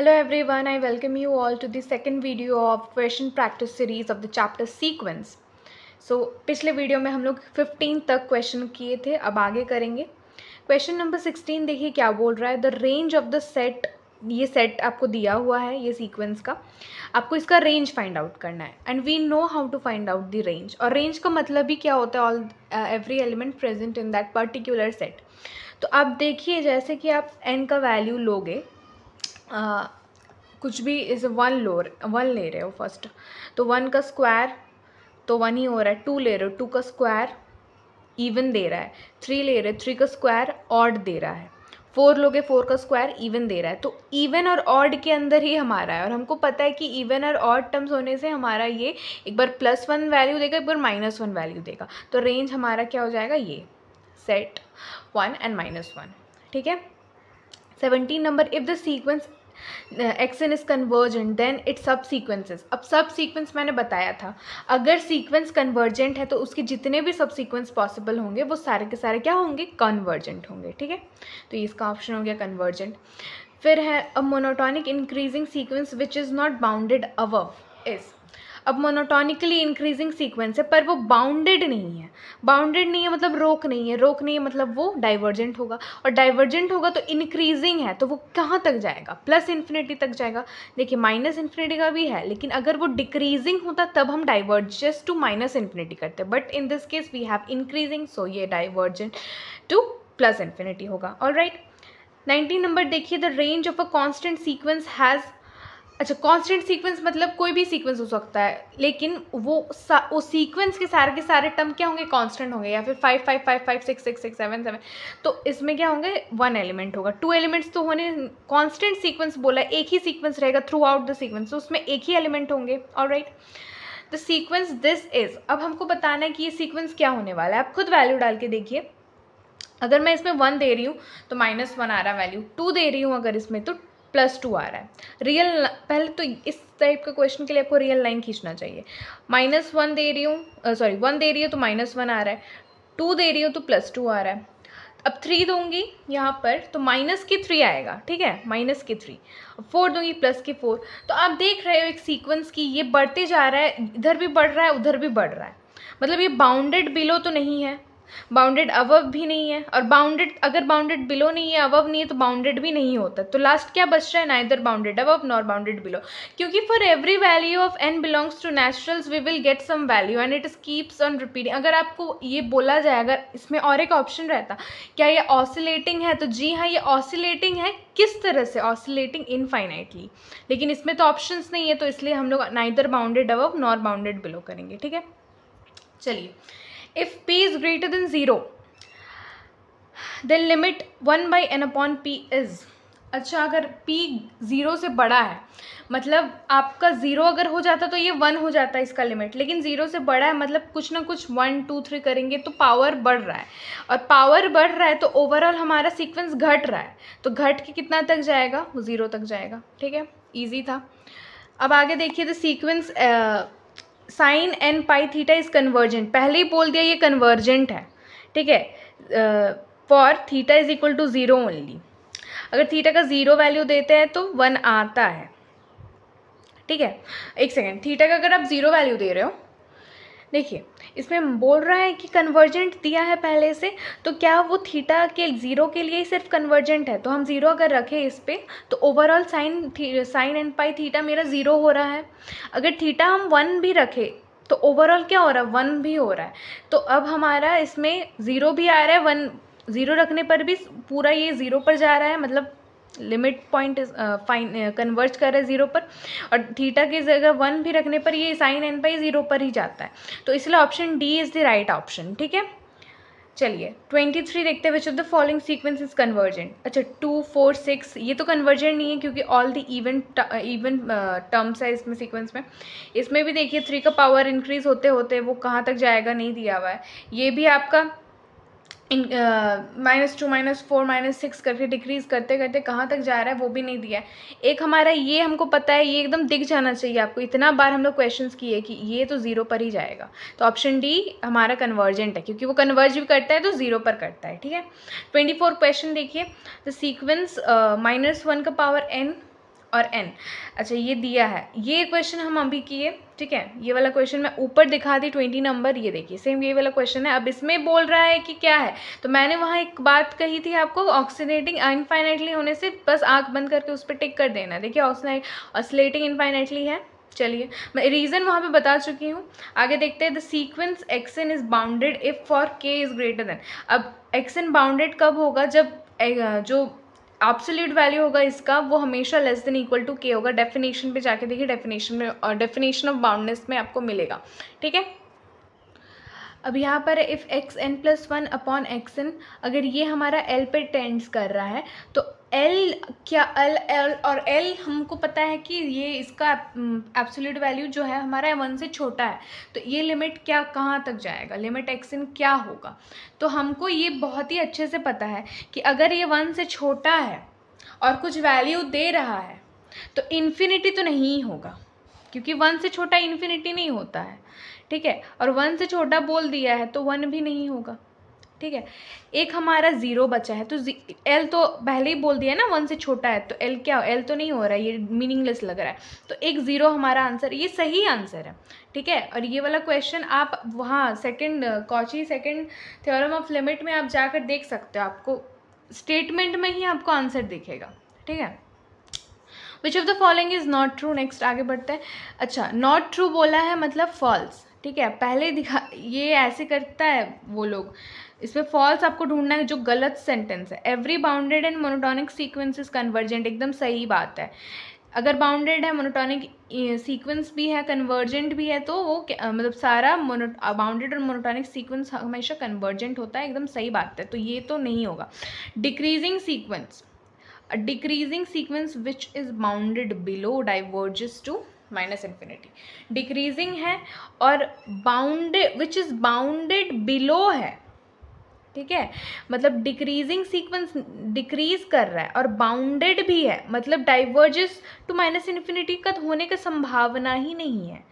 Hello everyone, I welcome you all to the second video of question practice series of the chapter sequence. So पिछले video में हम लोग 15 तक question किए थे, अब आगे करेंगे। क्वेश्चन नंबर 16 देखिए क्या बोल रहा है। The range of the set, ये सेट आपको दिया हुआ है ये सीक्वेंस का, आपको इसका रेंज फाइंड आउट करना है and we know how to find out the range. और रेंज का मतलब ही क्या होता है, all every element present in that particular set. तो आप देखिए जैसे कि आप n का वैल्यू लोगे, कुछ भी इस वन ले रहे हो फर्स्ट, तो 1 का स्क्वायर तो 1 ही हो रहा है। 2 ले रहे हो, 2 का स्क्वायर इवन दे रहा है। 3 ले रहे हो, 3 का स्क्वायर ऑड दे रहा है। 4 लोगे, 4 का स्क्वायर इवन दे रहा है। तो इवन और ऑड के अंदर ही हमारा है, और हमको पता है कि इवन और ऑड टर्म्स होने से हमारा ये एक बार +1 वैल्यू देगा, एक बार -1 वैल्यू देगा। तो रेंज हमारा क्या हो जाएगा, ये सेट 1 and -1। ठीक है। 17 number, if the sequence xn is convergent then it subsequences. अब सब सीक्वेंस मैंने बताया था, अगर सीक्वेंस कन्वर्जेंट है तो उसके जितने भी सब सीक्वेंस पॉसिबल होंगे वो सारे के सारे क्या होंगे, कन्वर्जेंट होंगे। ठीक है, तो इसका ऑप्शन हो गया कन्वर्जेंट। फिर है a monotonic increasing sequence which is not bounded above is. अब मोनोटोनिकली इंक्रीजिंग सीक्वेंस है पर वो बाउंडेड नहीं है। बाउंडेड नहीं है मतलब रोक नहीं है, रोक नहीं है मतलब वो डाइवर्जेंट होगा, और डाइवर्जेंट होगा तो इंक्रीजिंग है तो वो कहाँ तक जाएगा, +∞ तक जाएगा। देखिए -∞ का भी है, लेकिन अगर वो डिक्रीजिंग होता तब हम डाइवर्जेंस टू -∞ करते, but in this case we have increasing, so ये डाइवर्जेंट टू +∞ होगा। ऑलराइट। 19 नंबर देखिए, the range of a constant sequence has. अच्छा, कांस्टेंट सीक्वेंस मतलब कोई भी सीक्वेंस हो सकता है, लेकिन वो सीक्वेंस के सारे टर्म क्या होंगे, कांस्टेंट होंगे, या फिर 5 5 5 5 6 6 6 7 7। तो इसमें क्या होंगे, 1 एलिमेंट होगा। 2 एलिमेंट्स तो होने, कांस्टेंट सीक्वेंस बोला, एक ही सीक्वेंस रहेगा थ्रू आउट द सीक्वेंस, तो उसमें एक ही एलिमेंट होंगे। Alright. The sequence this is, अब हमको बताना है कि ये सीक्वेंस क्या होने वाला है। आप खुद वैल्यू डाल के देखिए, अगर मैं इसमें 1 दे रही हूँ तो -1 आ रहा है वैल्यू, 2 दे रही हूँ अगर इसमें तो +2 आ रहा है। रियल, पहले तो इस टाइप का क्वेश्चन के लिए आपको रियल लाइन खींचना चाहिए। -1 दे रही हूँ, 1 दे रही हूँ तो -1 आ रहा है, 2 दे रही हूँ तो +2 आ रहा है। अब 3 दूंगी यहाँ पर तो -3 आएगा। ठीक है, -3। 4 दूंगी +4। तो आप देख रहे हो एक सीक्वेंस की ये बढ़ते जा रहा है, इधर भी बढ़ रहा है उधर भी बढ़ रहा है, मतलब ये बाउंडेड बिलो तो नहीं है, बाउंडेड अबव भी नहीं है, और बाउंडेड, अगर बाउंडेड बिलो नहीं है, अबव नहीं है, तो बाउंडेड भी नहीं होता। तो लास्ट क्या बच रहा है, neither bounded above nor bounded below, क्योंकि for every value of n belongs to naturals we will get some value and it keeps on repeating. अगर आपको ये बोला जाए, अगर इसमें और एक ऑप्शन रहता, क्या ये ऑसिलेटिंग है, तो जी हाँ ये ऑसिलेटिंग है। किस तरह से, ऑसिलेटिंग इनफाइनाइटली, लेकिन इसमें तो ऑप्शंस नहीं है, तो इसलिए हम लोग neither bounded above nor bounded below करेंगे। ठीक है, चलिए। If p is greater than 0, then limit 1/n/p is। अच्छा, अगर p 0 से बड़ा है, मतलब आपका 0 अगर हो जाता तो ये 1 हो जाता है इसका लिमिट, लेकिन 0 से बड़ा है मतलब कुछ ना कुछ 1 2 3 करेंगे तो पावर बढ़ रहा है, और पावर बढ़ रहा है तो ओवरऑल हमारा सीक्वेंस घट रहा है, तो घट के कितना तक जाएगा, 0 तक जाएगा। ठीक है, ईजी था। अब आगे देखिए, the sequence sin n pi theta is convergent. पहले ही बोल दिया ये कन्वर्जेंट है। ठीक है, for theta is equal to 0 only. अगर थीटा का 0 वैल्यू देते हैं तो 1 आता है। ठीक है, एक सेकेंड, थीटा का अगर आप 0 वैल्यू दे रहे हो, देखिए इसमें बोल रहा है कि कन्वर्जेंट दिया है पहले से, तो क्या वो थीटा के 0 के लिए ही सिर्फ कन्वर्जेंट है, तो हम 0 अगर रखें इस पर तो ओवरऑल साइन n पाई थीटा मेरा 0 हो रहा है। अगर थीटा हम 1 भी रखें तो ओवरऑल क्या हो रहा है, 1 भी हो रहा है। तो अब हमारा इसमें 0 भी आ रहा है, 1 0 रखने पर भी पूरा ये 0 पर जा रहा है, मतलब लिमिट पॉइंट कन्वर्ज कर रहा है 0 पर, और थीटा की जगह 1 भी रखने पर ये साइन n पाई 0 पर ही जाता है, तो इसलिए option D is the right option. ठीक है, चलिए 23 देखते हैं, which of the following sequence is convergent. अच्छा, 2 4 6 ये तो कन्वर्जेंट नहीं है क्योंकि ऑल द इवन टर्म्स है इसमें सीक्वेंस में। इसमें भी देखिए 3 का पावर इंक्रीज होते होते वो कहाँ तक जाएगा, नहीं दिया हुआ है। ये भी आपका -2 -4 -6 करके डिक्रीज करते करते कहाँ तक जा रहा है वो भी नहीं दिया है। एक हमारा ये हमको पता है, ये एकदम दिख जाना चाहिए आपको, इतना बार हम लोग क्वेश्चंस किए कि ये तो 0 पर ही जाएगा, तो ऑप्शन डी हमारा कन्वर्जेंट है, क्योंकि वो कन्वर्ज भी करता है तो 0 पर करता है। ठीक है, 24 क्वेश्चन देखिए, द सीक्वेंस -1 का पावर n और n। अच्छा ये दिया है, ये क्वेश्चन हम अभी किए, ठीक है। ये वाला क्वेश्चन मैं ऊपर दिखा दी 20 नंबर, ये देखिए सेम ये वाला क्वेश्चन है। अब इसमें बोल रहा है कि क्या है, तो मैंने वहाँ एक बात कही थी आपको, ऑक्सीडेटिंग इनफाइनाइटली होने से बस आंख बंद करके उस पर टिक कर देना। देखिए ऑसिलेटिंग इनफाइनाइटली है। चलिए मैं रीज़न वहाँ पे बता चुकी हूँ। आगे देखते हैं, the sequence xn is bounded if for k is greater then. अब xn बाउंडेड कब होगा, जब जो एब्सोल्यूट वैल्यू होगा इसका वो हमेशा less than equal to k होगा। डेफिनेशन पे जाके देखिए, डेफिनेशन में और डेफिनेशन ऑफ बाउंडनेस में आपको मिलेगा, ठीक है। अब यहाँ पर इफ़ xn+1 अपॉन xn, अगर ये हमारा l पे टेंड्स कर रहा है तो l क्या l और l हमको पता है कि ये इसका एब्सोल्यूट वैल्यू जो है हमारा 1 से छोटा है, तो ये लिमिट क्या कहाँ तक जाएगा, लिमिट xn क्या होगा। तो हमको ये बहुत ही अच्छे से पता है कि अगर ये 1 से छोटा है और कुछ वैल्यू दे रहा है तो इन्फिनिटी तो नहीं होगा, क्योंकि 1 से छोटा इन्फिनिटी नहीं होता है, ठीक है। और 1 से छोटा बोल दिया है तो 1 भी नहीं होगा, ठीक है। एक हमारा 0 बचा है, तो l तो पहले ही बोल दिया है ना 1 से छोटा है, तो l क्या, l तो नहीं हो रहा है, ये मीनिंगलेस लग रहा है, तो एक 0 हमारा आंसर, ये सही आंसर है, ठीक है। और ये वाला क्वेश्चन आप वहाँ Cauchy second theorem of limit में आप जाकर देख सकते हो, आपको स्टेटमेंट में ही आपको आंसर दिखेगा, ठीक है। Which of the following is not true, next आगे बढ़ते हैं। अच्छा नॉट ट्रू बोला है मतलब फॉल्स, ठीक है। पहले दिखा, ये ऐसे करता है वो लोग, इसमें फॉल्स आपको ढूंढना है, जो गलत सेंटेंस है। Every bounded and monotonic sequence is convergent, एकदम सही बात है। अगर बाउंडेड है, मोनोटोनिक सीक्वेंस भी है, कन्वर्जेंट भी है, तो वो मतलब सारा बाउंडेड और मोनोटोनिक सीक्वेंस हमेशा कन्वर्जेंट होता है, एकदम सही बात है, तो ये तो नहीं होगा। Decreasing sequence, a decreasing sequence which is bounded below diverges to minus infinity. Decreasing है और bounded which is bounded below है, ठीक है। मतलब डिक्रीजिंग सीक्वेंस डिक्रीज कर रहा है और बाउंडेड भी है, मतलब डाइवर्जेस टू माइनस इन्फिनिटी का होने का संभावना ही नहीं है।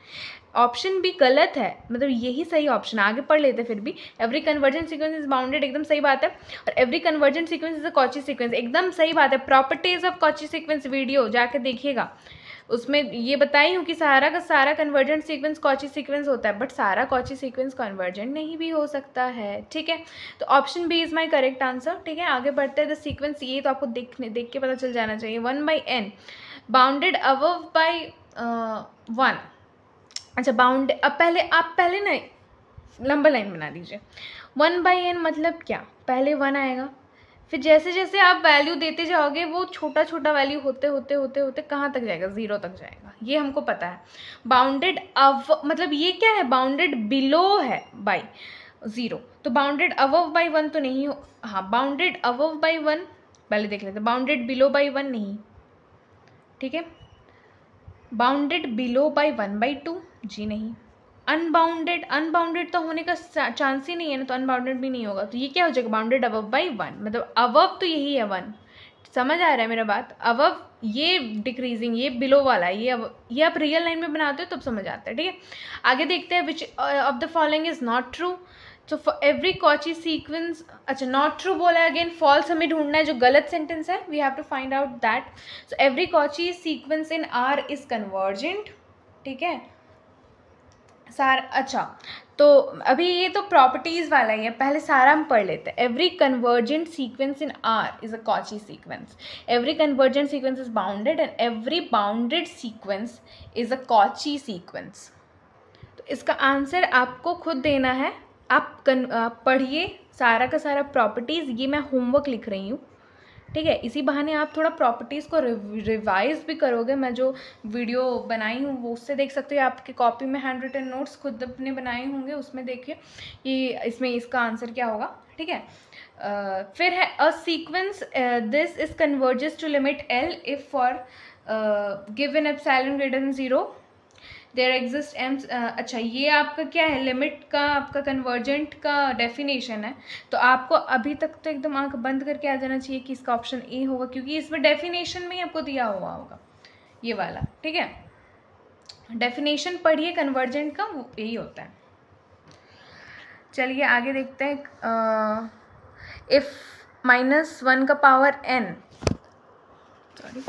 ऑप्शन भी गलत है, मतलब यही सही ऑप्शन, आगे पढ़ लेते फिर भी। Every convergent sequence is bounded, एकदम सही बात है। और every convergent sequence is a Cauchy sequence, एकदम सही बात है। Properties of Cauchy sequence video जाके देखिएगा, उसमें ये बताई हूँ कि सारा का सारा कन्वर्जेंट सीक्वेंस कॉची सीक्वेंस होता है, बट सारा कॉची सीक्वेंस कन्वर्जेंट नहीं भी हो सकता है, ठीक है। तो option B is my correct answer, ठीक है। आगे बढ़ते हैं। द सीक्वेंस, ये तो आपको देख के पता चल जाना चाहिए। 1/n bounded above by 1। अच्छा बाउंड, अब पहले ना लंबा लाइन बना दीजिए। 1/n मतलब क्या, पहले 1 आएगा, फिर जैसे जैसे आप वैल्यू देते जाओगे वो छोटा छोटा वैल्यू होते होते होते होते कहाँ तक जाएगा, 0 तक जाएगा, ये हमको पता है। बाउंडेड मतलब ये क्या है, बाउंडेड बिलो है बाई 0, तो बाउंडेड अबव बाई 1 तो नहीं हो, हाँ बाउंडेड अबव बाई 1 पहले देख लेते हैं, बाउंडेड बिलो बाई 1 नहीं, ठीक है। बाउंडेड बिलो बाई 1/2 जी नहीं। अनबाउंडेड तो होने का चांस ही नहीं है ना, तो अनबाउंडेड भी नहीं होगा, तो ये क्या हो जाएगा, बाउंडेड अबव बाई 1, मतलब अबव तो यही है 1, समझ आ रहा है मेरा बात। अबव ये डिक्रीजिंग, ये बिलो वाला है, ये आप रियल लाइन में बनाते हो तब समझ आता है, ठीक है। आगे देखते हैं, which of the following is not true. तो फॉर एवरी कॉची सीक्वेंस, अच्छा नॉट ट्रू बोला है, अगेन फॉल्स हमें ढूंढना है, जो गलत सेंटेंस है we have to find out that. So every Cauchy sequence in R is convergent, ठीक है। अच्छा तो अभी ये तो प्रॉपर्टीज वाला ही है, पहले सारा हम पढ़ लेते हैं। Every convergent sequence in R is a Cauchy sequence, every convergent sequence is bounded and every bounded sequence is a Cauchy sequence. तो इसका आंसर आपको खुद देना है, आप पढ़िए सारा का सारा प्रॉपर्टीज़, ये मैं होमवर्क लिख रही हूँ, ठीक है। इसी बहाने आप थोड़ा प्रॉपर्टीज़ को रिवाइज भी करोगे। मैं जो वीडियो बनाई हूँ वो उससे देख सकते हो, आपके कॉपी में हैंड रिटन नोट्स खुद अपने बनाए होंगे, उसमें देखिए कि इसमें इसका आंसर क्या होगा, ठीक है। फिर है a sequence this is converges to limit L if for given epsilon greater than 0 there exist M. अच्छा ये आपका क्या है, लिमिट का आपका कन्वर्जेंट का डेफिनेशन है, तो आपको अभी तक तो एकदम आंख बंद करके आ जाना चाहिए कि इसका ऑप्शन ए होगा, क्योंकि इसमें डेफिनेशन में ही आपको दिया हुआ होगा ये वाला, ठीक है। डेफिनेशन पढ़िए कन्वर्जेंट का, वो यही होता है। चलिए आगे देखते हैं। इफ -1 का पावर n, सॉरी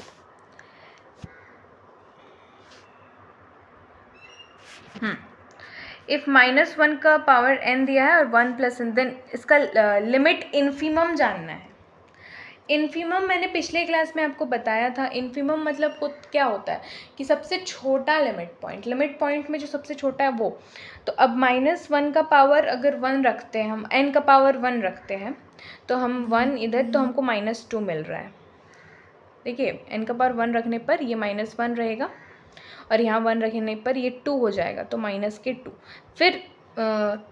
इफ़ -1 का पावर n दिया है और 1 + n, देन इसका लिमिट इन्फीमम जानना है। इन्फीमम मैंने पिछले क्लास में आपको बताया था। इन्फीमम मतलब क्या होता है कि सबसे छोटा लिमिट पॉइंट में जो सबसे छोटा है वो। तो अब -1 का पावर अगर 1 रखते हैं, हम n का पावर 1 रखते हैं, तो हम 1 इधर, तो हमको -2 मिल रहा है। देखिए n का पावर 1 रखने पर ये -1 रहेगा और यहाँ 1 रखने पर ये 2 हो जाएगा, तो -2। फिर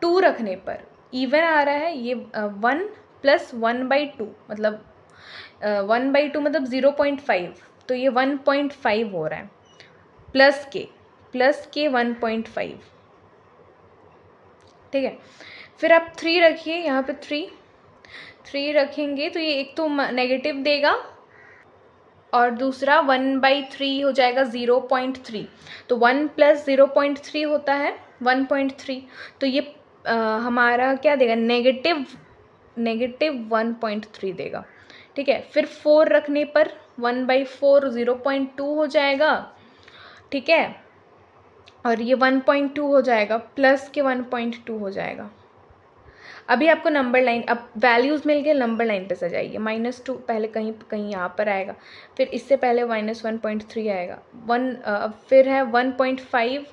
2 रखने पर इवन आ रहा है, ये 1 + 1/2 मतलब 1/2 मतलब 0.5, तो ये 1.5 हो रहा है, प्लस के 1.5, ठीक है। फिर आप 3 रखिए, यहाँ पे 3 रखेंगे तो ये एक तो नेगेटिव देगा और दूसरा 1/3 हो जाएगा 0.3, तो 1 + 0.3 होता है 1.3, तो ये हमारा क्या देगा, नेगेटिव 1.3 देगा, ठीक है। फिर 4 रखने पर 1/4 0.2 हो जाएगा, ठीक है, और ये 1.2 हो जाएगा, प्लस के 1.2 हो जाएगा। अभी आपको नंबर लाइन, अब वैल्यूज़ मिल गए, नंबर लाइन पे सजाइए। -2 पहले कहीं यहाँ पर आएगा, फिर इससे पहले -1.3 आएगा, अब फिर है 1.5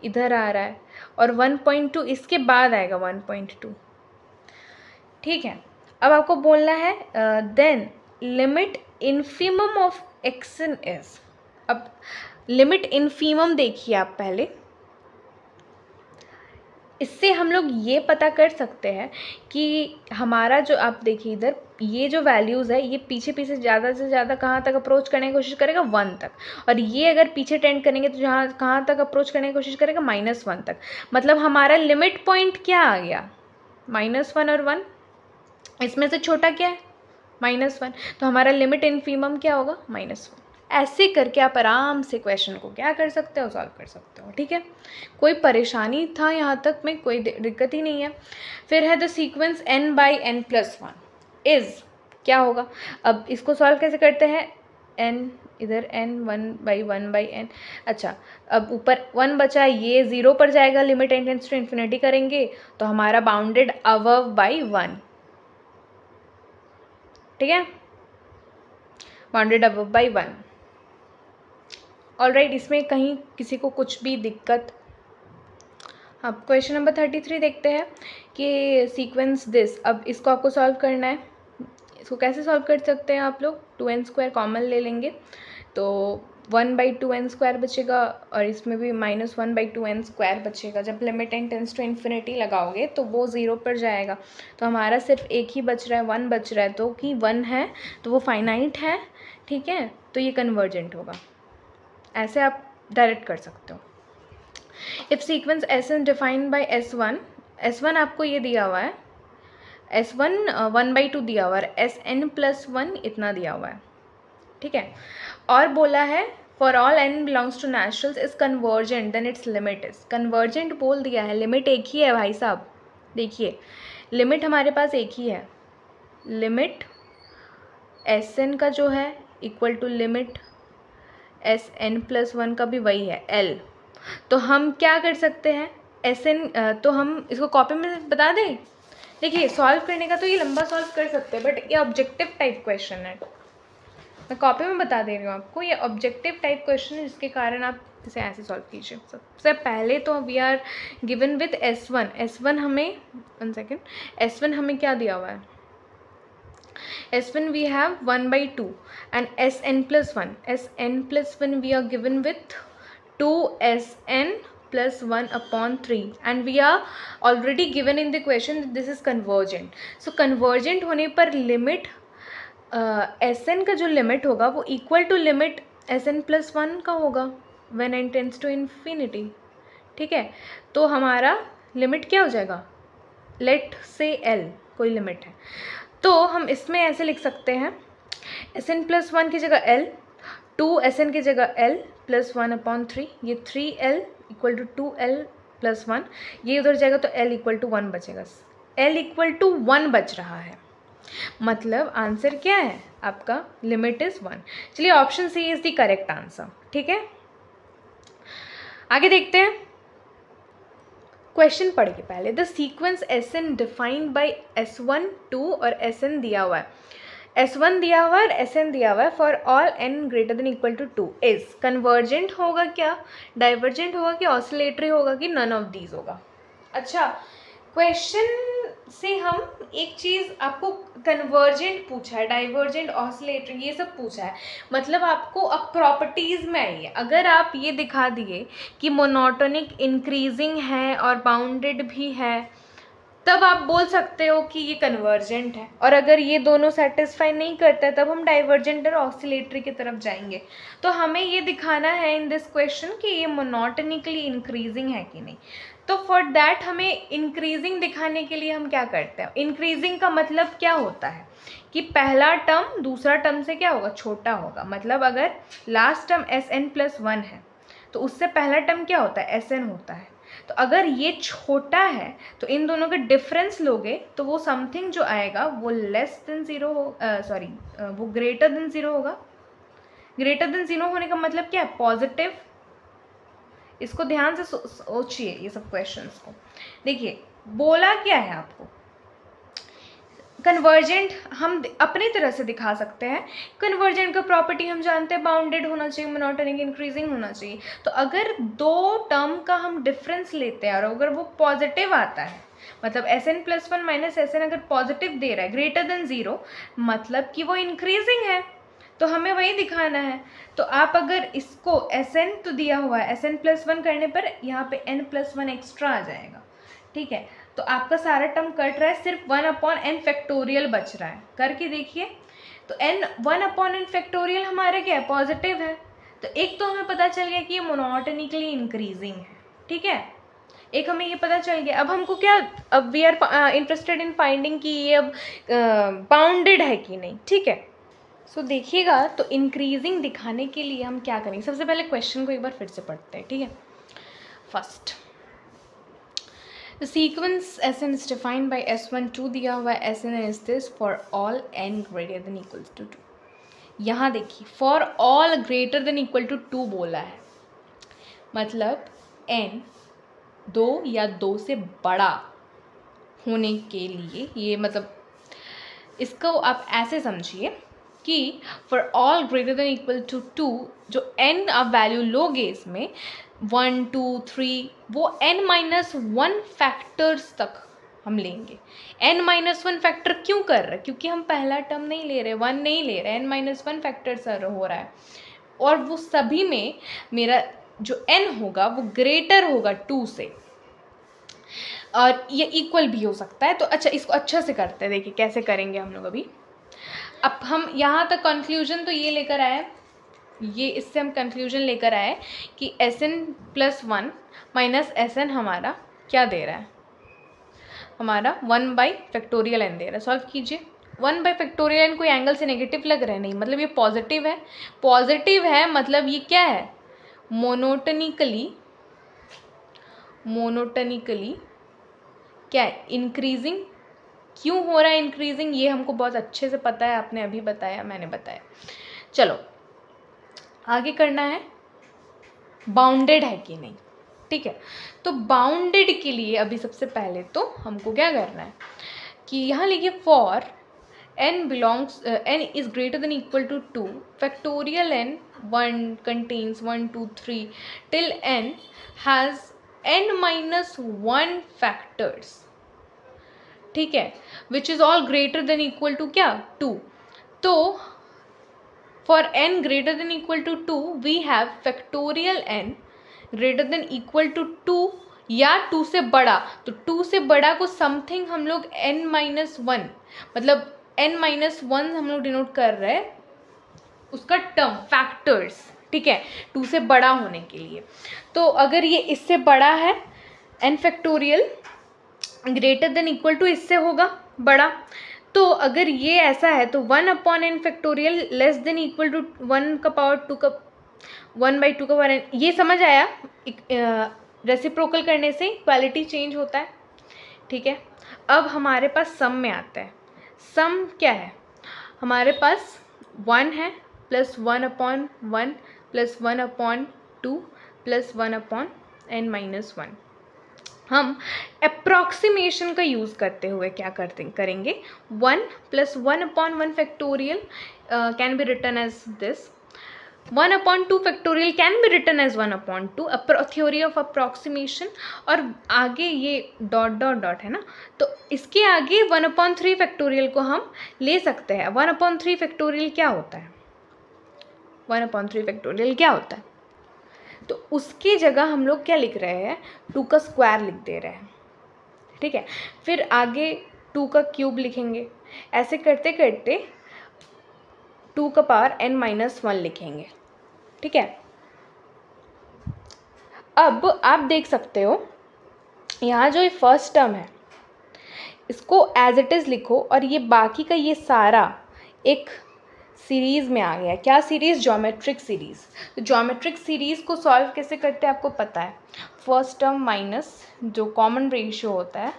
इधर आ रहा है और 1.2 इसके बाद आएगा 1.2, ठीक है। अब आपको बोलना है then limit infimum of x n is. अब लिमिट इन्फीमम देखिए आप पहले, इससे हम लोग ये पता कर सकते हैं कि हमारा जो, आप देखिए इधर ये जो वैल्यूज़ है ये पीछे से ज़्यादा कहाँ तक अप्रोच करने की कोशिश करेगा, 1 तक, और ये अगर पीछे टेंड करेंगे तो कहाँ तक अप्रोच करने की कोशिश करेगा, -1 तक। मतलब हमारा लिमिट पॉइंट क्या आ गया, -1 और 1, इसमें से छोटा क्या है, -1, तो हमारा लिमिट इन्फीमम क्या होगा, -1। ऐसे करके आप आराम से क्वेश्चन को क्या कर सकते हो, सॉल्व कर सकते हो, ठीक है। कोई परेशानी था यहाँ तक में, कोई दिक्कत ही नहीं है। फिर है द सीक्वेंस n/n+1 इज़, क्या होगा। अब इसको सॉल्व कैसे करते हैं, n इधर n 1/1/n, अच्छा अब ऊपर 1 बचा, ये 0 पर जाएगा, limit n tends to infinity करेंगे तो हमारा बाउंडेड अबव बाई 1, ठीक है, बाउंडेड अबव बाई 1। ऑलराइट, इसमें कहीं किसी को कुछ भी दिक्कत। अब क्वेश्चन नंबर 33 देखते हैं कि सीक्वेंस दिस। अब इसको आपको सॉल्व करना है। इसको कैसे सॉल्व कर सकते हैं आप लोग, 2n² कॉमन ले लेंगे तो 1/2n² बचेगा और इसमें भी -1/2n² बचेगा। जब limit n tends to infinity लगाओगे तो वो 0 पर जाएगा, तो हमारा सिर्फ एक ही बच रहा है, 1 बच रहा है, तो कि 1 है तो वो फाइनाइट है, ठीक है, तो ये कन्वर्जेंट होगा। ऐसे आप डायरेक्ट कर सकते हो। If sequence Sn defined by S1 आपको ये दिया हुआ है, S1 1/2 दिया हुआ है, Sn+1 इतना दिया हुआ है, ठीक है, और बोला है for all n belongs to naturals is convergent then its limit is. Convergent बोल दिया है, लिमिट एक ही है भाई साहब, देखिए लिमिट हमारे पास एक ही है, लिमिट Sn का जो है इक्वल टू लिमिट Sn+1 का भी वही है L। तो हम क्या कर सकते हैं, Sn तो हम इसको कॉपी में बता दें। देखिए सॉल्व करने का तो ये लंबा सॉल्व कर सकते हैं, बट ये ऑब्जेक्टिव टाइप क्वेश्चन है, मैं कॉपी में बता दे रही हूँ आपको, ये ऑब्जेक्टिव टाइप क्वेश्चन है, जिसके कारण आप इसे ऐसे सॉल्व कीजिए। सबसे पहले तो we are given with S1 हमें, 1 सेकेंड, S1 हमें क्या दिया हुआ है, S1 we have 1/2 and Sn+1 we are given with 2Sn+1/3 and we are already given in the question that this is convergent. So convergent होने पर limit Sn का जो लिमिट होगा वो इक्वल टू लिमिट Sn+1 का होगा when n tends to infinity, ठीक है। तो हमारा लिमिट क्या हो जाएगा, लेट से L कोई लिमिट है, तो हम इसमें ऐसे लिख सकते हैं Sn+1 की जगह L, 2Sn की जगह L+1/3, ये 3L इक्वल टू 2L+1, ये उधर जाएगा तो L इक्वल टू 1 बचेगा, L इक्वल टू 1 बच रहा है, मतलब आंसर क्या है आपका, लिमिट इज़ 1। चलिए option C is the correct answer, ठीक है। आगे देखते हैं, क्वेश्चन पढ़ के पहले, the sequence S N defined by S1 2 और SN दिया हुआ है, S1 दिया हुआ है और SN दिया हुआ है for all n greater than equal to 2 is convergent होगा क्या, डाइवर्जेंट होगा कि ऑसिलेटरी होगा कि नन ऑफ दीज होगा। अच्छा, क्वेश्चन से हम एक चीज़, आपको कन्वर्जेंट पूछा है, डाइवर्जेंट, ऑसिलेटरी, ये सब पूछा है, मतलब आपको अब प्रॉपर्टीज़ में आइए। अगर आप ये दिखा दिए कि मोनोटोनिक इंक्रीजिंग है और बाउंडेड भी है, तब आप बोल सकते हो कि ये कन्वर्जेंट है। और अगर ये दोनों सेटिस्फाई नहीं करता है तब हम डाइवर्जेंट और ऑसिलेटरी की तरफ जाएंगे। तो हमें ये दिखाना है इन दिस क्वेश्चन कि ये मोनोटोनिकली इंक्रीजिंग है कि नहीं। तो फॉर दैट हमें इंक्रीजिंग दिखाने के लिए हम क्या करते हैं, इंक्रीजिंग का मतलब क्या होता है कि पहला टर्म दूसरा टर्म से क्या होगा, छोटा होगा। मतलब अगर लास्ट टर्म SN+1 है तो उससे पहला टर्म क्या होता है, SN होता है। तो अगर ये छोटा है तो इन दोनों का डिफरेंस लोगे तो वो समथिंग जो आएगा वो लेस देन ज़ीरो हो, वो ग्रेटर देन ज़ीरो होगा। ग्रेटर देन ज़ीरो होने का मतलब क्या है, पॉजिटिव। इसको ध्यान से सोचिए ये सब क्वेश्चंस को। देखिए बोला क्या है आपको, कन्वर्जेंट हम अपनी तरह से दिखा सकते हैं। कन्वर्जेंट का प्रॉपर्टी हम जानते हैं, बाउंडेड होना चाहिए, मोनोटोनिक इंक्रीजिंग होना चाहिए। तो अगर दो टर्म का हम डिफरेंस लेते हैं और अगर वो पॉजिटिव आता है, मतलब SN+1 माइनस SN अगर पॉजिटिव दे रहा है ग्रेटर देन ज़ीरो, मतलब कि वो इंक्रीजिंग है, तो हमें वही दिखाना है। तो आप अगर इसको SN तो दिया हुआ है, SN+1 करने पर यहाँ पे N+1 एक्स्ट्रा आ जाएगा, ठीक है। तो आपका सारा टर्म कट रहा है, सिर्फ 1/n फैक्टोरियल बच रहा है। करके देखिए, तो 1/n फैक्टोरियल हमारा क्या है, पॉजिटिव है। तो एक तो हमें पता चल गया कि ये मोनोटोनिकली इंक्रीजिंग है, ठीक है। एक हमें ये पता चल गया। अब हमको क्या, अब we are interested in finding कि ये अब बाउंडेड है कि नहीं, ठीक है। सो देखिएगा, तो इंक्रीजिंग दिखाने के लिए हम क्या करेंगे, सबसे पहले क्वेश्चन को एक बार फिर से पढ़ते हैं, ठीक है। First, the sequence SN is defined by S1 2 दिया हुआ है, SN is this for all n greater than equal to 2। यहाँ देखिए for all greater than equal to 2 बोला है, मतलब n 2 या 2 से बड़ा होने के लिए, ये मतलब इसको आप ऐसे समझिए कि for all greater than equal to 2, जो n आप वैल्यू लोगे इसमें 1 2 3, वो n-1 फैक्टर्स तक हम लेंगे। n-1 फैक्टर क्यों कर रहे हैं, क्योंकि हम पहला टर्म नहीं ले रहे, 1 नहीं ले रहे, n-1 फैक्टर्स हो रहा है। और वो सभी में मेरा जो n होगा वो ग्रेटर होगा 2 से, और ये इक्वल भी हो सकता है। तो अच्छा, इसको अच्छा से करते हैं, देखिए कैसे करेंगे हम लोग अभी। अब हम यहाँ तक कंक्लूजन तो ये लेकर आए, ये इससे हम कंक्लूजन लेकर आए कि SN+1 माइनस SN हमारा क्या दे रहा है, हमारा 1/n दे रहा है। सॉल्व कीजिए। 1/n कोई एंगल से नेगेटिव लग रहा है, नहीं, मतलब ये पॉजिटिव है। पॉजिटिव है मतलब ये क्या है, मोनोटोनिकली क्या है, इंक्रीजिंग। क्यों हो रहा है इंक्रीजिंग, ये हमको बहुत अच्छे से पता है, आपने अभी बताया, मैंने बताया। चलो आगे करना है, बाउंडेड है कि नहीं, ठीक है। तो बाउंडेड के लिए अभी सबसे पहले तो हमको क्या करना है कि यहाँ लिखिए for n is greater than equal to 2 factorial n 1 contains 1 2 3 till n has n-1 factors, ठीक है, which is all greater than equal to क्या, 2। तो for n greater than equal to 2 we have factorial n greater than equal to 2 या 2 से बड़ा। तो 2 से बड़ा को समथिंग हम लोग n-1, मतलब n-1 हम लोग डिनोट कर रहे हैं उसका टर्म फैक्टर्स, ठीक है, 2 से बड़ा होने के लिए। तो अगर ये इससे बड़ा है, n factorial greater than equal to इससे होगा बड़ा। तो अगर ये ऐसा है तो 1/n factorial less than equal to 1 का पावर 2 का 1/2 का पावर n। ये समझ आया, रेसिप्रोकल करने से इक्वालिटी चेंज होता है, ठीक है। अब हमारे पास सम में आता है। सम क्या है, हमारे पास 1 है प्लस 1/1 प्लस 1/2 प्लस 1/n-1, हम अप्रॉक्सीमेशन का यूज़ करते हुए क्या करेंगे, 1 + 1/1 factorial can be written as this, 1/2 factorial can be written as 1/2, theory of approximation, और आगे ये डॉट डॉट डॉट है ना, तो इसके आगे 1/3 फैक्टोरियल को हम ले सकते हैं। 1/3 फैक्टोरियल क्या होता है, 1/3 फैक्टोरियल क्या होता है, तो उसकी जगह हम लोग क्या लिख रहे हैं, 2 का स्क्वायर लिख दे रहे हैं, ठीक है। फिर आगे 2 का क्यूब लिखेंगे, ऐसे करते करते 2 का पावर n-1 लिखेंगे, ठीक है। अब आप देख सकते हो यहाँ जो ये फर्स्ट टर्म है इसको एज इट इज़ लिखो, और ये बाकी का ये सारा एक सीरीज़ में आ गया। क्या सीरीज़, ज्योमेट्रिक सीरीज़। तो ज्योमेट्रिक सीरीज़ को सॉल्व कैसे करते हैं आपको पता है, फर्स्ट टर्म माइनस जो कॉमन रेशियो होता है,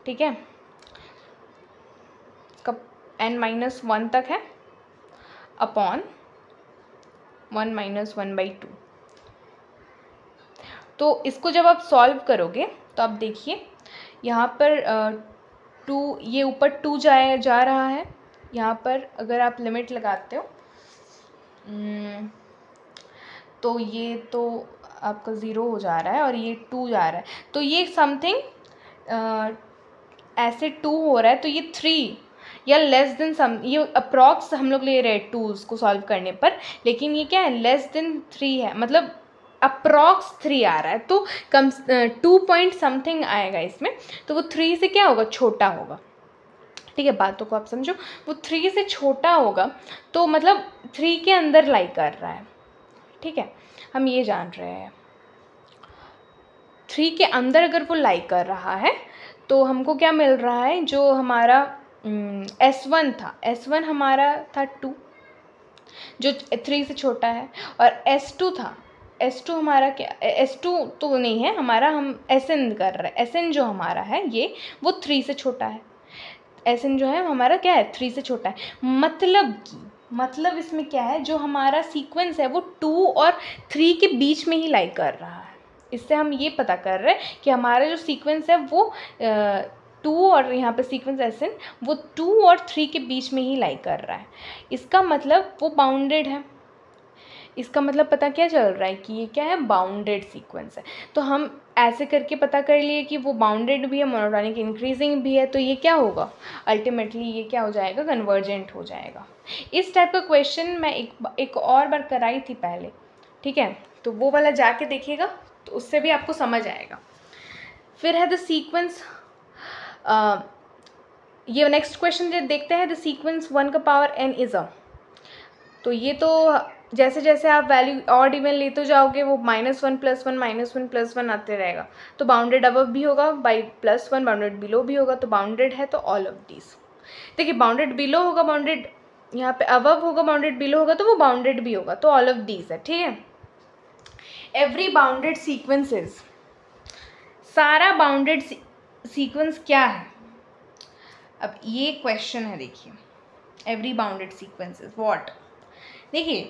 ठीक है, कब n-1 तक है, अपॉन 1 - 1/2। तो इसको जब आप सॉल्व करोगे तो आप देखिए यहाँ पर 2, ये ऊपर 2 जा रहा है, यहाँ पर अगर आप लिमिट लगाते हो तो ये तो आपका 0 हो जा रहा है और ये 2 जा रहा है, तो ये समथिंग ऐसे 2 हो रहा है, तो ये 3 या लेस देन सम, ये अप्रॉक्स हम लोग ले रहे हैं 2 को सॉल्व करने पर, लेकिन ये क्या है, लेस देन 3 है, मतलब अप्रॉक्स 3 आ रहा है, तो कम 2 पॉइंट समथिंग आएगा इसमें, तो वो 3 से क्या होगा, छोटा होगा, ठीक है। बातों को आप समझो, वो 3 से छोटा होगा तो मतलब 3 के अंदर लाई कर रहा है, ठीक है, हम ये जान रहे हैं 3 के अंदर अगर वो लाई कर रहा है तो हमको क्या मिल रहा है, जो हमारा S1 था, S1 हमारा था 2 जो 3 से छोटा है, और S2 था, S2 हमारा क्या, S2 तो नहीं है हमारा, हम SN कर रहे हैं, SN जो हमारा है ये वो 3 से छोटा है, SN जो है हमारा क्या है, 3 से छोटा है। मतलब इसमें क्या है, जो हमारा सीक्वेंस है वो 2 और 3 के बीच में ही लाई कर रहा है। इससे हम ये पता कर रहे हैं कि हमारा जो सीक्वेंस है वो 2 और यहाँ पे सीक्वेंस SN वो 2 और 3 के बीच में ही लाई कर रहा है। इसका मतलब वो बाउंडेड है, इसका मतलब पता क्या चल रहा है कि ये क्या है, बाउंडेड सीक्वेंस है। तो हम ऐसे करके पता कर लिए कि वो बाउंडेड भी है, मोनोटोनिक इंक्रीजिंग भी है, तो ये क्या होगा, अल्टीमेटली ये क्या हो जाएगा, कन्वर्जेंट हो जाएगा। इस टाइप का क्वेश्चन मैं एक और बार कराई थी पहले, ठीक है, तो वो वाला जाके देखिएगा तो उससे भी आपको समझ आएगा। फिर है द सीक्वेंस, ये नेक्स्ट क्वेश्चन जो देखते हैं, द सीक्वेंस 1 का पावर n इज़ अ, तो ये तो जैसे जैसे आप वैल्यू ऑड इवन लेते जाओगे वो -1 + 1 -1 + 1 आते रहेगा, तो बाउंडेड अबव भी होगा बाई +1, बाउंडेड बिलो भी होगा, तो बाउंडेड है तो ऑल ऑफ दीज। देखिए बाउंडेड बिलो होगा, बाउंडेड यहाँ पे अबव होगा, बाउंडेड बिलो होगा, तो वो बाउंडेड भी होगा, तो ऑल ऑफ दीज है, ठीक है। एवरी बाउंडेड सीक्वेंसेस, सारा बाउंडेड सीक्वेंस क्या है, अब ये क्वेश्चन है, देखिए एवरी बाउंडेड सीक्वेंसेस व्हाट। देखिए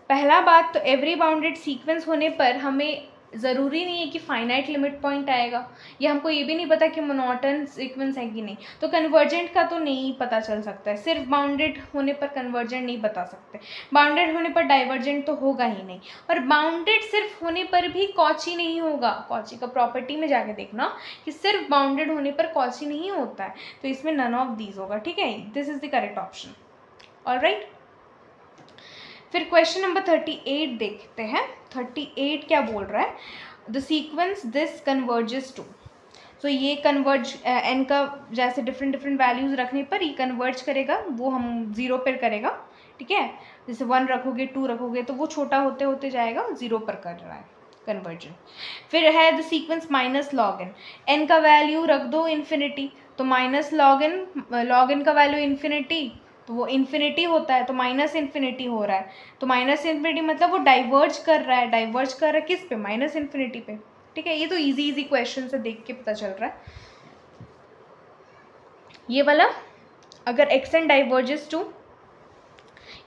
पहला बात तो एवरी बाउंडेड सीक्वेंस होने पर हमें ज़रूरी नहीं है कि फाइनाइट लिमिट पॉइंट आएगा, या हमको ये भी नहीं पता कि मोनोटन सीक्वेंस है कि नहीं, तो कन्वर्जेंट का तो नहीं पता चल सकता है, सिर्फ बाउंडेड होने पर कन्वर्जेंट नहीं बता सकते, बाउंडेड होने पर डाइवर्जेंट तो होगा ही नहीं, और बाउंडेड सिर्फ होने पर भी कॉची नहीं होगा। कॉची का प्रॉपर्टी में जाके देखना कि सिर्फ बाउंडेड होने पर कॉची नहीं होता है, तो इसमें नन ऑफ दीज होगा, ठीक है, this is the correct option. Alright, फिर क्वेश्चन नंबर 38 देखते हैं। 38 क्या बोल रहा है, the sequence this converges to, तो ये कन्वर्ज एन का जैसे डिफरेंट वैल्यूज रखने पर ये कन्वर्ज करेगा, वो हम 0 पर करेगा, ठीक है, जैसे 1 रखोगे 2 रखोगे तो वो छोटा होते होते जाएगा, 0 पर कर रहा है कन्वर्जन। फिर है the sequence minus log N, N का वैल्यू रख दो इन्फिनिटी, तो माइनस लॉग एन का वैल्यू इन्फिनिटी, तो वो इन्फिनिटी होता है, तो माइनस इन्फिनिटी हो रहा है, तो माइनस इन्फिनिटी मतलब वो डाइवर्ज कर रहा है, डाइवर्ज कर रहा है किस पे, माइनस इन्फिनिटी पे, ठीक है। ये तो इजी क्वेश्चन से देख के पता चल रहा है। ये वाला अगर एक्स एन डाइवर्जेस टू,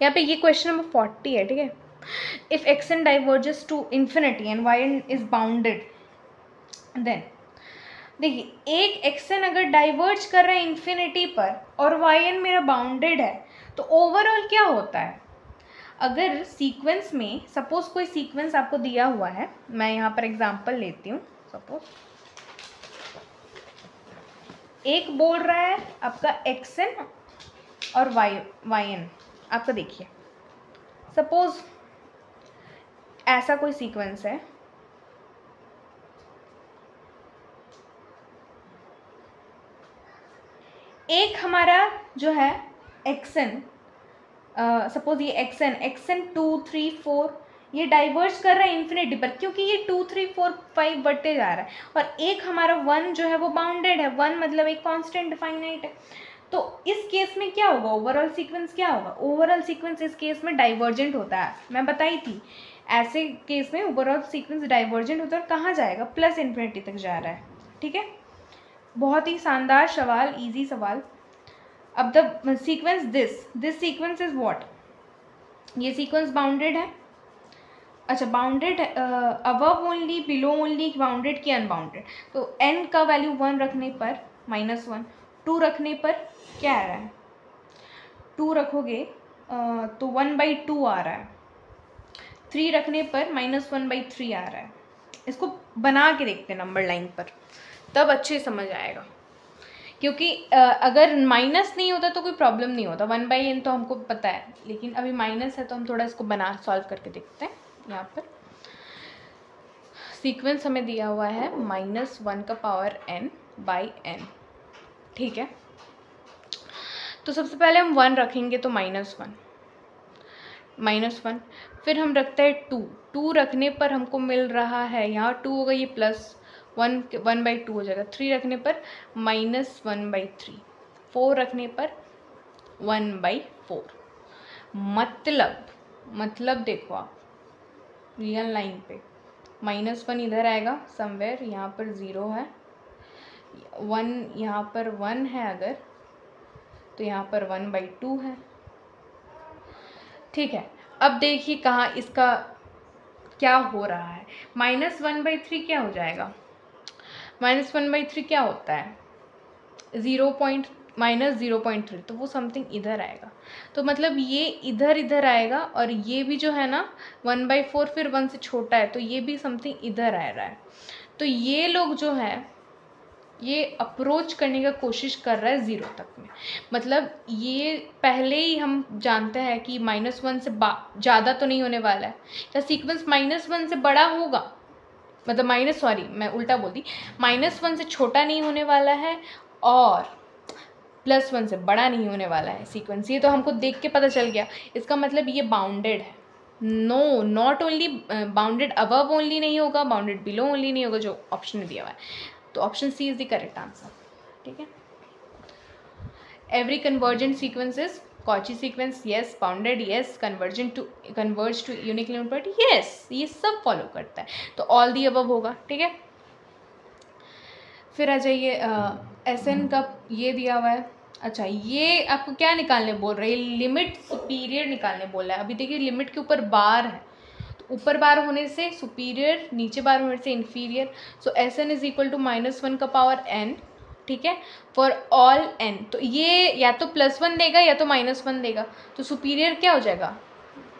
यहाँ पे ये क्वेश्चन नंबर 40 है, ठीक है, if X N diverges to infinity and Y N is bounded, then देखिए एक एक्सन अगर डाइवर्ज कर रहा है इन्फिनिटी पर और वाई एन मेरा बाउंडेड है तो ओवरऑल क्या होता है, अगर सीक्वेंस में सपोज कोई सीक्वेंस आपको दिया हुआ है, मैं यहाँ पर एग्जांपल लेती हूँ। सपोज एक बोल रहा है आपका एक्स एन और वाई एन, आपका देखिए सपोज ऐसा कोई सीक्वेंस है, एक हमारा जो है एक्सन, सपोज ये एक्सन 2 3 4 ये डाइवर्ज कर रहा है इन्फिनिटी पर क्योंकि ये 2 3 4 5 बढ़ते जा रहा है, और एक हमारा 1 जो है वो बाउंडेड है, 1 मतलब एक कांस्टेंट डिफाइनाइट है। तो इस केस में क्या होगा, ओवरऑल सीक्वेंस क्या होगा, ओवरऑल सीक्वेंस इस केस में डाइवर्जेंट होता है। मैं बताई थी ऐसे केस में ओवरऑल सीक्वेंस डाइवर्जेंट होता है और कहाँ जाएगा, प्लस इन्फिनिटी तक जा रहा है। ठीक है, बहुत ही शानदार सवाल, इजी सवाल। अब the sequence this sequence is what, ये सीक्वेंस बाउंडेड है। अच्छा bounded above only, below only, bounded की अनबाउंडेड। तो n का वैल्यू 1 रखने पर -1, 2 रखने पर क्या आ रहा है, 2 रखोगे तो 1/2 आ रहा है, 3 रखने पर -1/3 आ रहा है। इसको बना के देखते हैं नंबर लाइन पर, तब अच्छे समझ आएगा, क्योंकि अगर माइनस नहीं होता तो कोई प्रॉब्लम नहीं होता, 1/n तो हमको पता है, लेकिन अभी माइनस है तो हम थोड़ा इसको बना सॉल्व करके देखते हैं। यहाँ पर सीक्वेंस हमें दिया हुआ है -1n/n, ठीक है। तो सबसे पहले हम 1 रखेंगे तो -1, फिर हम रखते हैं 2 रखने पर हमको मिल रहा है, यहाँ 2 होगा, ये प्लस 1/2 हो जाएगा, 3 रखने पर -1/3, 4 रखने पर 1/4। मतलब देखो आप रियल लाइन पे -1 इधर आएगा समवेयर, यहाँ पर 0 है, 1 यहाँ पर 1 है अगर, तो यहाँ पर 1/2 है। ठीक है, अब देखिए कहाँ इसका क्या हो रहा है, -1/3 क्या हो जाएगा, -1/3 क्या होता है, -0.3, तो वो समथिंग इधर आएगा। तो मतलब ये इधर आएगा, और ये भी जो है ना 1/4 फिर 1 से छोटा है, तो ये भी समथिंग इधर आ रहा है। तो ये लोग जो है ये अप्रोच करने का कोशिश कर रहा है 0 तक में, मतलब ये पहले ही हम जानते हैं कि -1 से ज़्यादा तो नहीं होने वाला है, क्या सीक्वेंस -1 से बड़ा होगा, मतलब मैं उल्टा बोल दी, -1 से छोटा नहीं होने वाला है और +1 से बड़ा नहीं होने वाला है सीक्वेंस। ये तो हमको देख के पता चल गया, इसका मतलब ये बाउंडेड है। No, not only bounded above only नहीं होगा, बाउंडेड बिलो ओनली नहीं होगा, जो ऑप्शन में दिया हुआ है। तो option C is the correct answer. ठीक है, every convergent sequence is Cauchy sequence, yes, bounded, yes, converge to unique limit property, yes, ये सब फॉलो करता है, तो ऑल दी अबव होगा। ठीक है, फिर आ जाइए एसएन का ये दिया हुआ है। अच्छा, ये आपको क्या निकालने बोल रहे हैं, लिमिट सुपीरियर निकालने बोल रहा है। अभी देखिए लिमिट के ऊपर बार है, तो ऊपर बार होने से सुपीरियर, नीचे बार होने से inferior. So S N is equal to -1n, ठीक है, फॉर ऑल n। तो ये या तो +1 देगा या तो -1 देगा, तो सुपीरियर क्या हो जाएगा,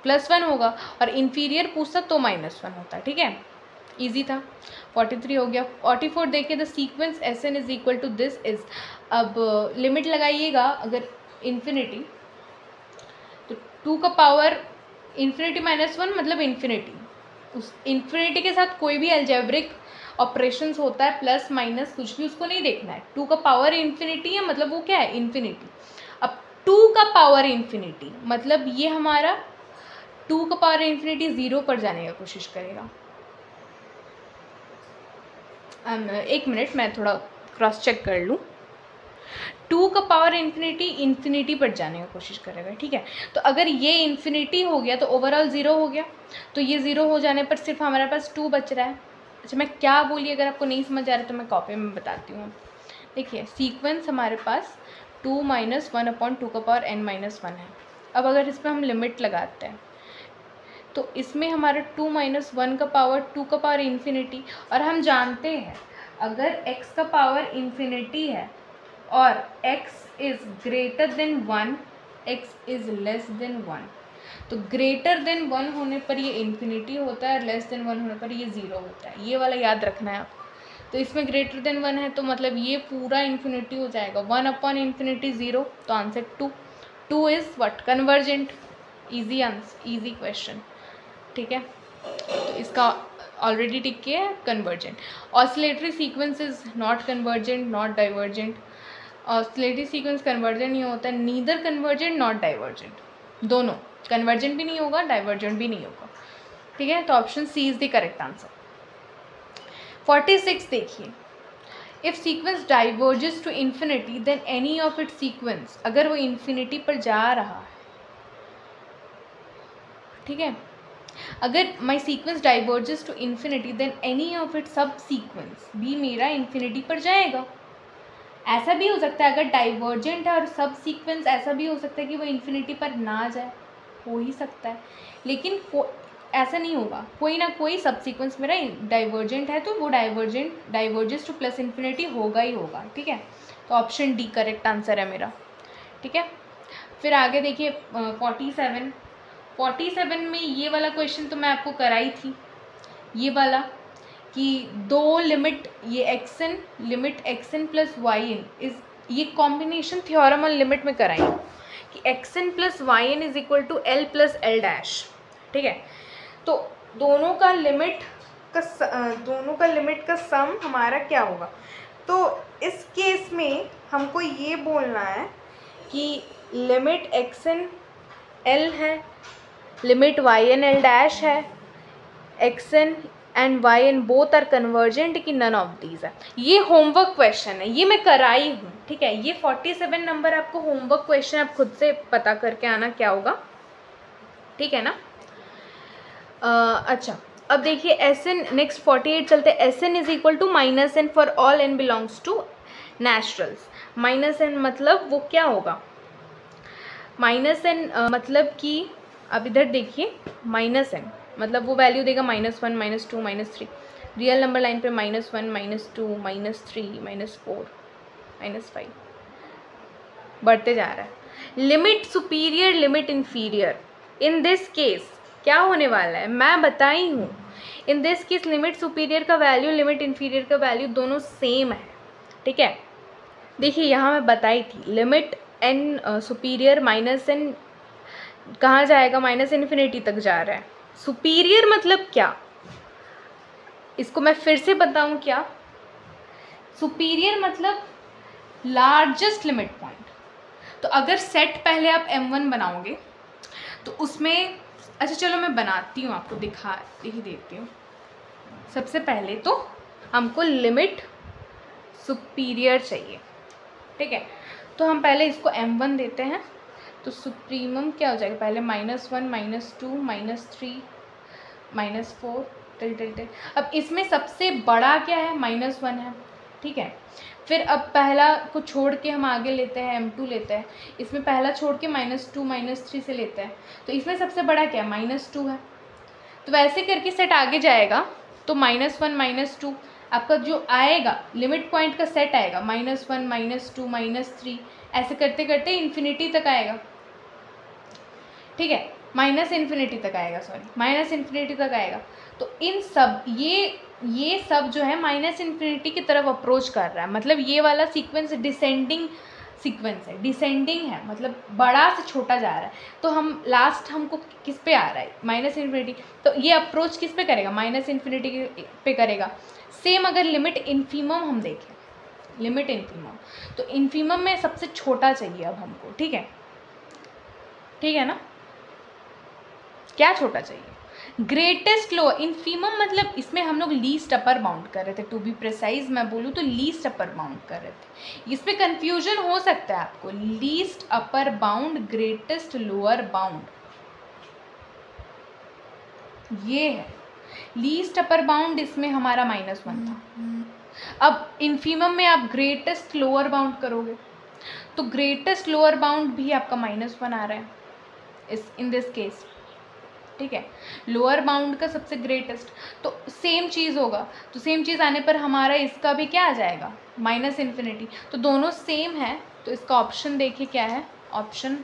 +1 होगा, और इन्फीरियर पूछता तो -1 होता। ठीक है, इजी था। 43 हो गया। 44 देखिए, the sequence S N is equal to this is, अब लिमिट लगाइएगा अगर इन्फिनिटी, तो 2 का पावर इन्फिनिटी -1 मतलब इन्फिनिटी, उस इन्फिनिटी के साथ कोई भी अलजेब्रिक ऑपरेशंस होता है, प्लस माइनस कुछ भी, उसको नहीं देखना है। 2 का पावर इन्फिनिटी है मतलब वो क्या है, इन्फिनिटी। अब 2 का पावर इन्फिनिटी मतलब ये हमारा 2 का पावर इन्फिनिटी 0 पर जाने का कोशिश करेगा। एक मिनट, मैं थोड़ा क्रॉस चेक कर लूँ। 2 का पावर इन्फिनिटी पर जाने का कोशिश करेगा। ठीक है, तो अगर ये इन्फिनिटी हो गया तो ओवरऑल 0 हो गया, तो ये 0 हो जाने पर सिर्फ हमारे पास 2 बच रहा है। अच्छा, मैं क्या बोली, अगर आपको नहीं समझ आ रहा तो मैं कॉपी में बताती हूँ। देखिए सीक्वेंस हमारे पास 2 - 1/2 का पावर n-1 है। अब अगर इसमें हम लिमिट लगाते हैं तो इसमें हमारा 2 - 1 का पावर 2 का पावर इन्फिनिटी, और हम जानते हैं अगर x का पावर इन्फिनिटी है और x is greater then 1, x is less than 1, तो ग्रेटर देन 1 होने पर ये इन्फिनिटी होता है, लेस देन 1 होने पर ये 0 होता है। ये वाला याद रखना है आपको। तो इसमें ग्रेटर देन 1 है तो मतलब ये पूरा इन्फिनिटी हो जाएगा, 1/∞ 0, तो answer 2। 2 is what? Convergent. Easy answer, easy question, ठीक है। तो इसका ऑलरेडी टिक किया है, convergent. Oscillatory sequence is not convergent, not divergent. Oscillatory sequence convergent नहीं होता है, नीदर कन्वर्जेंट नॉट डाइवर्जेंट, दोनों, कन्वर्जेंट भी नहीं होगा, डाइवर्जेंट भी नहीं होगा, ठीक है। तो option C is the correct answer. 46 देखिए, if sequence diverges to infinity then any of it sequence, अगर वो इन्फिनिटी पर जा रहा है, ठीक है, अगर my sequence diverges to infinity then any of it subsequence भी मेरा इन्फिनिटी पर जाएगा। ऐसा भी हो सकता है अगर डाइवर्जेंट है और सब सीक्वेंस, ऐसा भी हो सकता है कि वो इन्फिनिटी पर ना जाए, हो ही सकता है, लेकिन ऐसा नहीं होगा, कोई ना कोई सब सीक्वेंस मेरा डाइवर्जेंट है तो वो डाइवर्जेस टू प्लस इन्फिनिटी होगा ही होगा, ठीक है। तो ऑप्शन डी करेक्ट आंसर है मेरा, ठीक है। फिर आगे देखिए 47 में ये वाला क्वेश्चन तो मैं आपको कराई थी, ये वाला कि दो लिमिट, ये x n, limit x n plus Y N is, ये कॉम्बिनेशन थ्योरम और लिमिट में कराई कि x n plus Y N is equal to L plus L dash, ठीक है। तो दोनों का लिमिट का सम हमारा क्या होगा? तो इस केस में हमको ये बोलना है कि लिमिट एक्सन एल है, limit y n l dash है, x n and Y n both are convergent कि नन ऑफ दीज है। ये होमवर्क क्वेश्चन है, ये मैं कराई हूँ, ठीक है। ये 47 नंबर आपको होमवर्क क्वेश्चन, आप खुद से पता करके आना क्या होगा, ठीक है ना। अच्छा, अब देखिए एस एन, नेक्स्ट 48 चलते हैं। S N is equal to minus N for all N belongs to naturals. Minus N मतलब वो क्या होगा? माइनस एन मतलब कि अब इधर देखिए, माइनस एन मतलब वो वैल्यू देगा -1, -2, -3। रियल नंबर लाइन पे -1, -2, -3, -4, -5 बढ़ते जा रहा है। Limit superior, limit inferior, in this case क्या होने वाला है मैं बताई हूँ। In this case limit superior का वैल्यू, लिमिट इन्फीरियर का वैल्यू दोनों सेम है, ठीक है। देखिए यहाँ मैं बताई थी, limit N superior minus N कहाँ जाएगा? माइनस इन्फिनिटी तक जा रहा है। सुपीरियर मतलब क्या, इसको मैं फिर से बताऊँ क्या? सुपीरियर मतलब लार्जेस्ट लिमिट पॉइंट। तो अगर सेट पहले आप M1 बनाओगे तो उसमें, अच्छा चलो मैं बनाती हूँ, आपको दिखा ही देती हूँ। सबसे पहले तो हमको लिमिट सुपीरियर चाहिए, ठीक है। तो हम पहले इसको M1 देते हैं, तो सुप्रीमम क्या हो जाएगा? पहले -1, -2, -3, -4 टिल। अब इसमें सबसे बड़ा क्या है? -1 है, ठीक है। फिर अब पहला को छोड़ के हम आगे लेते हैं, M2 लेते हैं। इसमें पहला छोड़ के -2, -3 से लेते हैं, तो इसमें सबसे बड़ा क्या है? -2 है। तो वैसे करके सेट आगे जाएगा, तो -1, -2 आपका जो आएगा लिमिट पॉइंट का सेट आएगा, -1, -2, -3 ऐसे करते करते इन्फिनिटी तक आएगा, ठीक है। -इन्फिनिटी तक आएगा, -इन्फिनिटी तक आएगा। तो इन सब ये सब जो है -इन्फिनिटी की तरफ अप्रोच कर रहा है, मतलब ये वाला सीक्वेंस डिसेंडिंग सीक्वेंस है, डिसेंडिंग है, मतलब बड़ा से छोटा जा रहा है। तो हम लास्ट हमको किस पे आ रहा है? -इन्फिनिटी। तो ये अप्रोच किस पे करेगा? -इन्फिनिटी पे करेगा। सेम अगर लिमिट इन्फीमम हम देखें, लिमिट इन्फीमम, तो इन्फीमम में सबसे छोटा चाहिए अब हमको, ठीक है, ठीक है ना। क्या छोटा चाहिए? Greatest lower. इन्फीमम मतलब इसमें हम लोग लीस्ट अपर बाउंड कर रहे थे, टू बी प्रिसाइज मैं बोलूँ तो लीस्ट अपर बाउंड कर रहे थे। इसमें कंफ्यूजन हो सकता है आपको, least upper bound, greatest lower bound, ये है लीस्ट अपर बाउंड, इसमें हमारा -1 था। अब इन्फीमम में आप ग्रेटेस्ट लोअर बाउंड करोगे तो ग्रेटेस्ट लोअर बाउंड भी आपका -1 आ रहा है इन दिस केस, ठीक है, लोअर बाउंड का सबसे ग्रेटेस्ट, तो सेम चीज़ होगा, तो सेम चीज़ आने पर हमारा इसका भी क्या आ जाएगा, माइनस इन्फिनिटी, तो दोनों सेम है, तो इसका ऑप्शन देखिए क्या है, option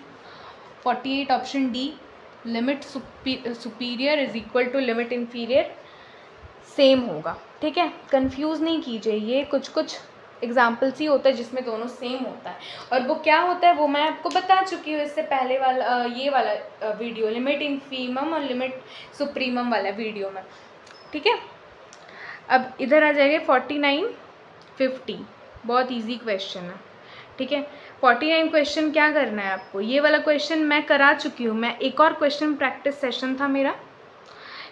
48 option D, limit superior is equal to limit inferior same होगा। ठीक है, कंफ्यूज नहीं कीजिए, ये कुछ एग्जाम्पल्स ही होता है जिसमें दोनों सेम होता है, और वो क्या होता है वो मैं आपको बता चुकी हूँ इससे पहले वाला ये वाला वीडियो, लिमिट इन्फीमम और लिमिट सुप्रीमम वाला वीडियो में। ठीक है, अब इधर आ जाएंगे 49 50, बहुत इजी क्वेश्चन है। ठीक है, 49 क्वेश्चन क्या करना है आपको, ये वाला क्वेश्चन मैं करा चुकी हूँ, मैं एक और क्वेश्चन प्रैक्टिस सेशन था मेरा,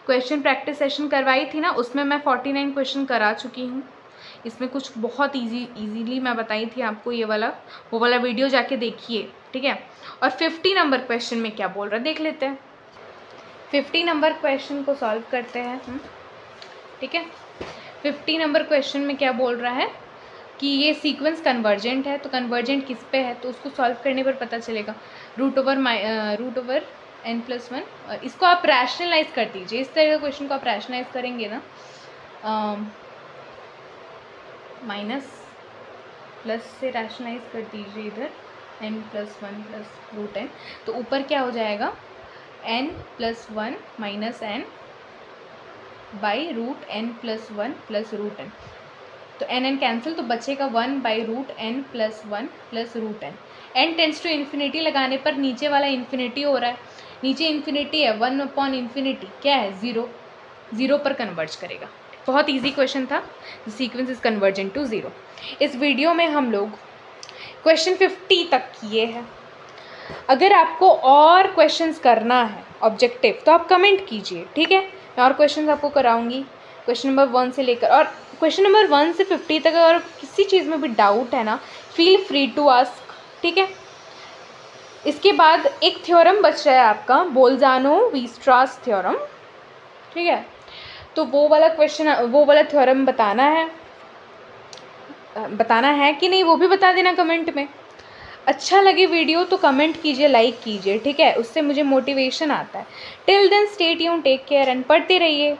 क्वेश्चन प्रैक्टिस सेशन करवाई थी ना, उसमें मैं 49 क्वेश्चन करा चुकी हूँ। इसमें कुछ बहुत इजीली मैं बताई थी आपको, ये वाला वो वाला वीडियो जाके देखिए। ठीक है, और 50 नंबर क्वेश्चन में क्या बोल रहा है देख लेते हैं। 50 नंबर क्वेश्चन को सॉल्व करते हैं हम। ठीक है, 50 नंबर क्वेश्चन में क्या बोल रहा है कि ये सीक्वेंस कन्वर्जेंट है, तो कन्वर्जेंट किस पे है, तो उसको सॉल्व करने पर पता चलेगा रूट ओवर n+1, और इसको आप रैशनलाइज कर दीजिए, इस तरह का क्वेश्चन को आप रैशनलाइज करेंगे ना, माइनस प्लस से रैशनलाइज कर दीजिए इधर n+1 + √n, तो ऊपर क्या हो जाएगा n+1 - n by √n+1 + √n, तो n कैंसिल, तो बचेगा 1/√n + 1 + √n। n tends to infinity लगाने पर नीचे वाला इन्फिनिटी हो रहा है, नीचे इन्फिनिटी है, 1/∞ क्या है 0 पर कन्वर्ज करेगा। बहुत इजी क्वेश्चन था, the sequence is convergent to 0। इस वीडियो में हम लोग क्वेश्चन 50 तक किए हैं। अगर आपको और क्वेश्चंस करना है ऑब्जेक्टिव तो आप कमेंट कीजिए। ठीक है, मैं और क्वेश्चंस आपको कराऊंगी क्वेश्चन नंबर 1 से लेकर, और क्वेश्चन नंबर 1 से 50 तक अगर किसी चीज़ में भी डाउट है ना, फील फ्री टू आस्क। ठीक है, इसके बाद एक थ्योरम बच रहा है आपका, बोल्जानो-वीस्ट्रास थ्योरम। ठीक है, तो वो वाला क्वेश्चन, वो वाला थ्योरम बताना है कि नहीं वो भी बता देना कमेंट में। अच्छा लगे वीडियो तो कमेंट कीजिए, लाइक कीजिए। ठीक है, उससे मुझे मोटिवेशन आता है। Till then stay tuned, take care and पढ़ते रहिए।